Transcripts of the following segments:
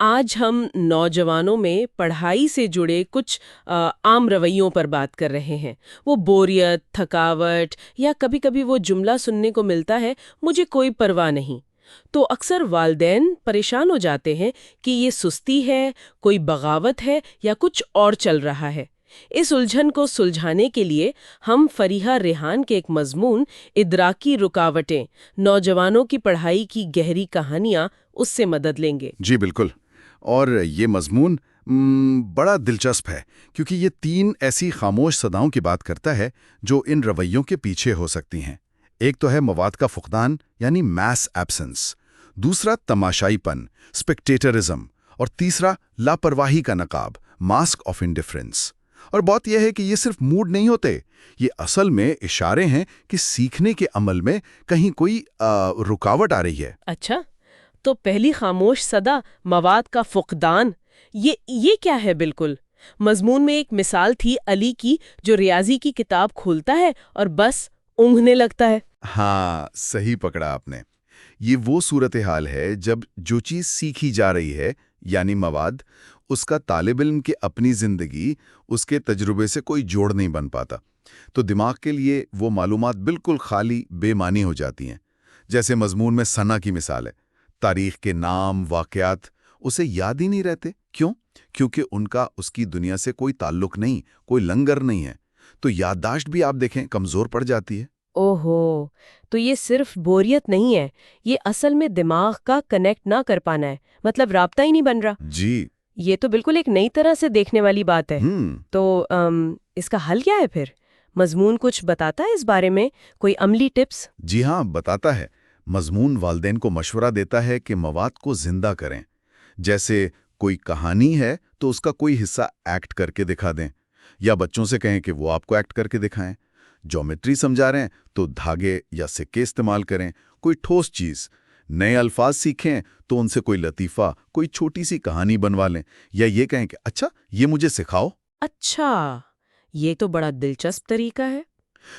آج ہم نوجوانوں میں پڑھائی سے جڑے کچھ عام رویوں پر بات کر رہے ہیں۔ وہ بوریت، تھکاوٹ یا کبھی کبھی وہ جملہ سننے کو ملتا ہے، مجھے کوئی پرواہ نہیں۔ تو اکثر والدین پریشان ہو جاتے ہیں کہ یہ سستی ہے، کوئی بغاوت ہے یا کچھ اور چل رہا ہے۔ اس الجھن کو سلجھانے کے لیے ہم فریحہ ریحان کے ایک مضمون ادراکی رکاوٹیں، نوجوانوں کی پڑھائی کی گہری کہانیاں، اس سے مدد لیں گے۔ جی بالکل، اور یہ مضمون بڑا دلچسپ ہے کیونکہ یہ 3 ایسی خاموش صداؤں کی بات کرتا ہے جو ان رویوں کے پیچھے ہو سکتی ہیں۔ ایک تو ہے مواد کا فقدان یعنی میس ایبسنس، دوسرا تماشائی پن اسپیکٹیٹرزم، اور تیسرا لاپرواہی کا نقاب ماسک آف انڈیفرنس۔ اور بات یہ ہے کہ یہ صرف موڈ نہیں ہوتے، یہ اصل میں اشارے ہیں کہ سیکھنے کے عمل میں کہیں کوئی رکاوٹ آ رہی ہے۔ اچھا، تو پہلی خاموش صدا مواد کا فقدان، یہ کیا ہے؟ بالکل مضمون میں ایک مثال تھی علی کی، جو ریاضی کی کتاب کھولتا ہے اور بس اونگھنے لگتا ہے۔ ہاں، صحیح پکڑا آپ نے۔ یہ وہ صورتحال ہے جب جو چیز سیکھی جا رہی ہے یعنی مواد، اس کا طالب علم کی اپنی زندگی، اس کے تجربے سے کوئی جوڑ نہیں بن پاتا، تو دماغ کے لیے وہ معلومات بالکل خالی، بے معنی ہو جاتی ہیں۔ جیسے مضمون میں ثنا کی مثال ہے، تاریخ کے نام، واقعات اسے یاد ہی نہیں رہتے۔ کیوں؟ کیونکہ ان کا اس کی دنیا سے کوئی تعلق نہیں، کوئی لنگر نہیں ہے، تو یادداشت بھی آپ دیکھیں کمزور پڑ جاتی ہے۔ اوہو، تو یہ صرف بوریت نہیں ہے، یہ اصل میں دماغ کا کنیکٹ نہ کر پانا ہے، مطلب رابطہ ہی نہیں بن رہا۔ جی یہ تو بالکل ایک نئی طرح سے دیکھنے والی بات ہے۔ ہم تو اس کا حل کیا ہے پھر؟ مضمون کچھ بتاتا ہے اس بارے میں، کوئی عملی ٹپس؟ جی ہاں، بتاتا ہے۔ مضمون والدین کو مشورہ دیتا ہے کہ مواد کو زندہ کریں۔ جیسے کوئی کہانی ہے تو اس کا کوئی حصہ ایکٹ کر کے دکھا دیں، یا بچوں سے کہیں کہ وہ آپ کو ایکٹ کر کے دکھائیں۔ جیومیٹری سمجھا رہے ہیں تو دھاگے یا سکے استعمال کریں، کوئی ٹھوس چیز۔ نئے الفاظ سیکھیں تو ان سے کوئی لطیفہ، کوئی چھوٹی سی کہانی بنوا لیں، یا یہ کہیں کہ اچھا یہ مجھے سکھاؤ۔ اچھا، یہ تو بڑا دلچسپ طریقہ ہے۔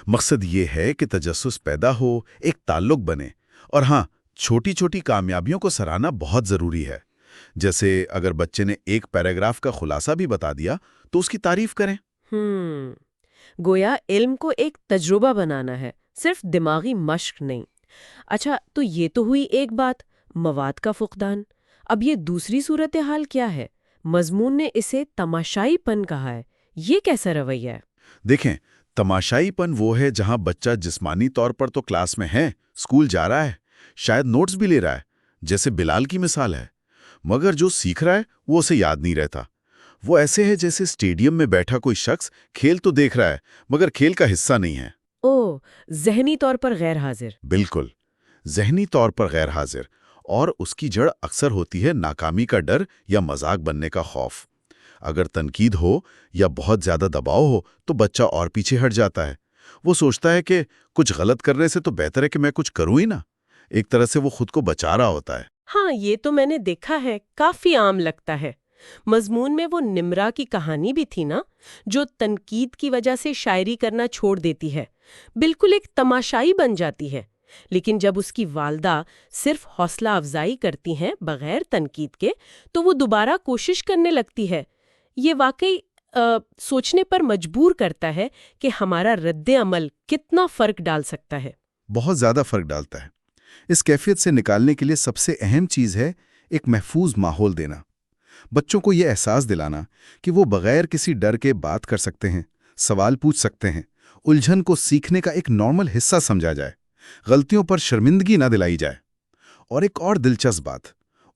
مقصد یہ ہے کہ تجسس پیدا ہو، ایک تعلق بنے، اور ہاں، چھوٹی چھوٹی کامیابیوں کو سراہنا بہت ضروری ہے۔ جیسے اگر بچے نے ایک پیراگراف کا خلاصہ بھی بتا دیا تو اس کی تعریف کریں۔ گویا علم کو ایک تجربہ بنانا ہے، صرف دماغی مشق نہیں۔ اچھا، تو یہ تو ہوئی ایک بات، مواد کا فقدان۔ اب یہ دوسری صورتحال کیا ہے؟ مضمون نے اسے تماشائی پن کہا ہے، یہ کیسا رویہ ہے؟ دیکھیں، تماشائی پن وہ ہے جہاں بچہ جسمانی طور پر تو کلاس میں ہے، اسکول جا رہا ہے، شاید نوٹس بھی لے رہا ہے، جیسے بلال کی مثال ہے، مگر جو سیکھ رہا ہے وہ اسے یاد نہیں رہتا۔ وہ ایسے ہے جیسے اسٹیڈیم میں بیٹھا کوئی شخص کھیل تو دیکھ رہا ہے مگر کھیل کا حصہ نہیں ہے۔ ذہنی طور پر غیر حاضر۔ بالکل، ذہنی طور پر غیر حاضر، اور اس کی جڑ اکثر ہوتی ہے ناکامی کا ڈر یا مذاق بننے کا خوف۔ اگر تنقید ہو یا بہت زیادہ دباؤ ہو تو بچہ اور پیچھے ہٹ جاتا ہے۔ وہ سوچتا ہے کہ کچھ غلط کرنے سے تو بہتر ہے کہ میں کچھ کروں ہی نہ۔ ایک طرح سے وہ خود کو بچا رہا ہوتا ہے۔ ہاں، یہ تو میں نے دیکھا ہے، کافی عام لگتا ہے۔ مضمون میں وہ نمرا کی کہانی بھی تھی نا، جو تنقید کی وجہ سے شاعری کرنا چھوڑ دیتی ہے، بالکل ایک تماشائی بن جاتی ہے۔ لیکن جب اس کی والدہ صرف حوصلہ افزائی کرتی ہیں بغیر تنقید کے، تو وہ دوبارہ کوشش کرنے لگتی ہے۔ یہ واقعی سوچنے پر مجبور کرتا ہے کہ ہمارا رد عمل کتنا فرق ڈال سکتا ہے۔ بہت زیادہ فرق ڈالتا ہے۔ اس کیفیت سے نکالنے کے لیے سب سے اہم چیز ہے ایک محفوظ ماحول دینا۔ بچوں کو یہ احساس دلانا کہ وہ بغیر کسی ڈر کے بات کر سکتے ہیں، سوال پوچھ سکتے ہیں، الجھن کو سیکھنے کا ایک نارمل حصہ سمجھا جائے، غلطیوں پر شرمندگی نہ دلائی جائے۔ اور ایک اور دلچسپ بات،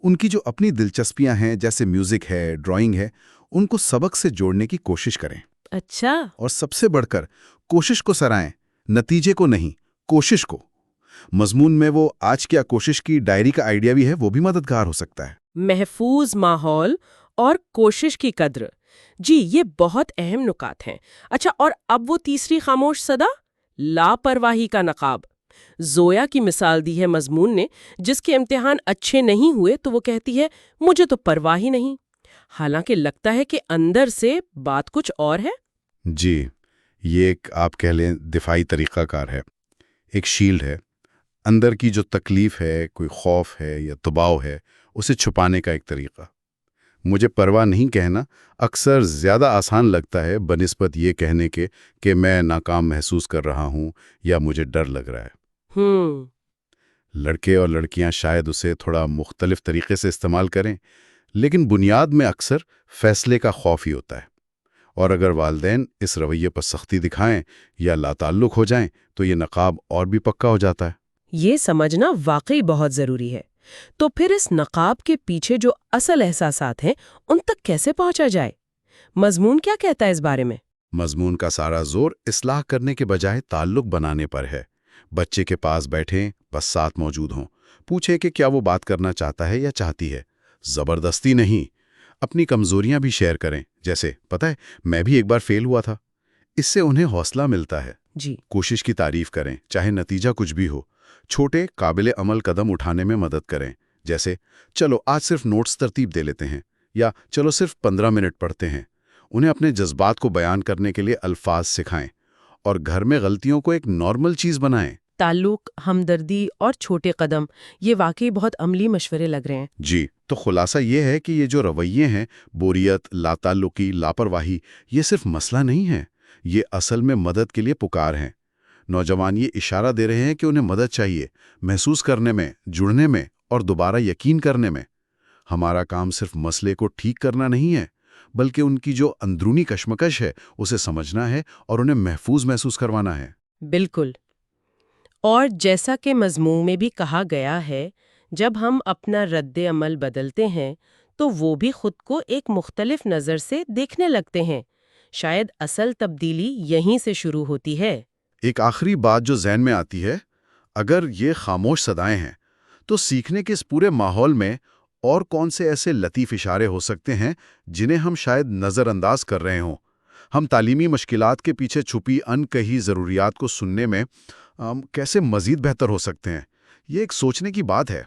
ان کی جو اپنی دلچسپیاں ہیں جیسے میوزک ہے، ڈرائنگ ہے، ان کو سبق سے جوڑنے کی کوشش کریں۔ اچھا، اور سب سے بڑھ کر کوشش کو سرائیں، نتیجے کو نہیں، کوشش کو۔ مضمون میں وہ آج کیا کوشش کی ڈائری کا آئیڈیا بھی ہے، وہ بھی مددگار ہو سکتا ہے۔ محفوظ ماحول اور کوشش کی قدر، جی یہ بہت اہم نکات ہیں۔ اچھا، اور اب وہ تیسری خاموش صدا، لاپرواہی کا نقاب۔ زویا کی مثال دی ہے مضمون نے، جس کے امتحان اچھے نہیں ہوئے تو وہ کہتی ہے مجھے تو پرواہ ہی نہیں، حالانکہ لگتا ہے کہ اندر سے بات کچھ اور ہے۔ جی، یہ ایک آپ کہہ لیں دفاعی طریقہ کار ہے، ایک شیلڈ ہے۔ اندر کی جو تکلیف ہے، کوئی خوف ہے یا دباؤ ہے، اسے چھپانے کا ایک طریقہ۔ مجھے پرواہ نہیں کہنا اکثر زیادہ آسان لگتا ہے بنسبت یہ کہنے کے کہ میں ناکام محسوس کر رہا ہوں یا مجھے ڈر لگ رہا ہے۔ ہوں لڑکے اور لڑکیاں شاید اسے تھوڑا مختلف طریقے سے استعمال کریں، لیکن بنیاد میں اکثر فیصلے کا خوف ہی ہوتا ہے۔ اور اگر والدین اس رویے پر سختی دکھائیں یا لاتعلق ہو جائیں تو یہ نقاب اور بھی پکا ہو جاتا ہے۔ یہ سمجھنا واقعی بہت ضروری ہے۔ تو پھر اس نقاب کے پیچھے جو اصل احساسات ہیں ان تک کیسے پہنچا جائے؟ مضمون کیا کہتا ہے اس بارے میں؟ مضمون کا سارا زور اصلاح کرنے کے بجائے تعلق بنانے پر ہے۔ بچے کے پاس بیٹھیں، بس ساتھ موجود ہوں، پوچھیں کہ کیا وہ بات کرنا چاہتا ہے یا چاہتی ہے۔ زبردستی نہیں، اپنی کمزوریاں بھی شیئر کریں، جیسے پتہ ہے میں بھی ایک بار فیل ہوا تھا۔ اس سے انہیں حوصلہ ملتا ہے۔ جی کوشش کی تعریف کریں، چاہے نتیجہ کچھ بھی ہو۔ چھوٹے قابل عمل قدم اٹھانے میں مدد کریں، جیسے چلو آج صرف نوٹس ترتیب دے لیتے ہیں، یا چلو صرف 15 منٹ پڑھتے ہیں۔ انہیں اپنے جذبات کو بیان کرنے کے لیے الفاظ سکھائیں، اور گھر میں غلطیوں کو ایک نارمل چیز بنائیں۔ تعلق، ہمدردی اور چھوٹے قدم، یہ واقعی بہت عملی مشورے لگ رہے ہیں۔ جی، تو خلاصہ یہ ہے کہ یہ جو رویے ہیں، بوریت، لاتعلقی، لاپرواہی، یہ صرف مسئلہ نہیں ہے، یہ اصل میں مدد کے لیے پکار ہیں۔ نوجوان یہ اشارہ دے رہے ہیں کہ انہیں مدد چاہیے، محسوس کرنے میں، جڑنے میں اور دوبارہ یقین کرنے میں۔ ہمارا کام صرف مسئلے کو ٹھیک کرنا نہیں ہے، بلکہ ان کی جو اندرونی کشمکش ہے اسے سمجھنا ہے اور انہیں محفوظ محسوس کروانا ہے۔ بالکل۔ اور جیسا کہ مضمون میں بھی کہا گیا ہے، جب ہم اپنا رد عمل بدلتے ہیں تو وہ بھی خود کو ایک مختلف نظر سے دیکھنے لگتے ہیں۔ شاید اصل تبدیلی یہیں سے شروع ہوتی ہے۔ ایک آخری بات جو ذہن میں آتی ہے، اگر یہ خاموش صدائیں ہیں تو سیکھنے کے اس پورے ماحول میں اور کون سے ایسے لطیف اشارے ہو سکتے ہیں جنہیں ہم شاید نظر انداز کر رہے ہوں؟ ہم تعلیمی مشکلات کے پیچھے چھپی ان کہی ضروریات کو سننے میں کیسے مزید بہتر ہو سکتے ہیں؟ یہ ایک سوچنے کی بات ہے۔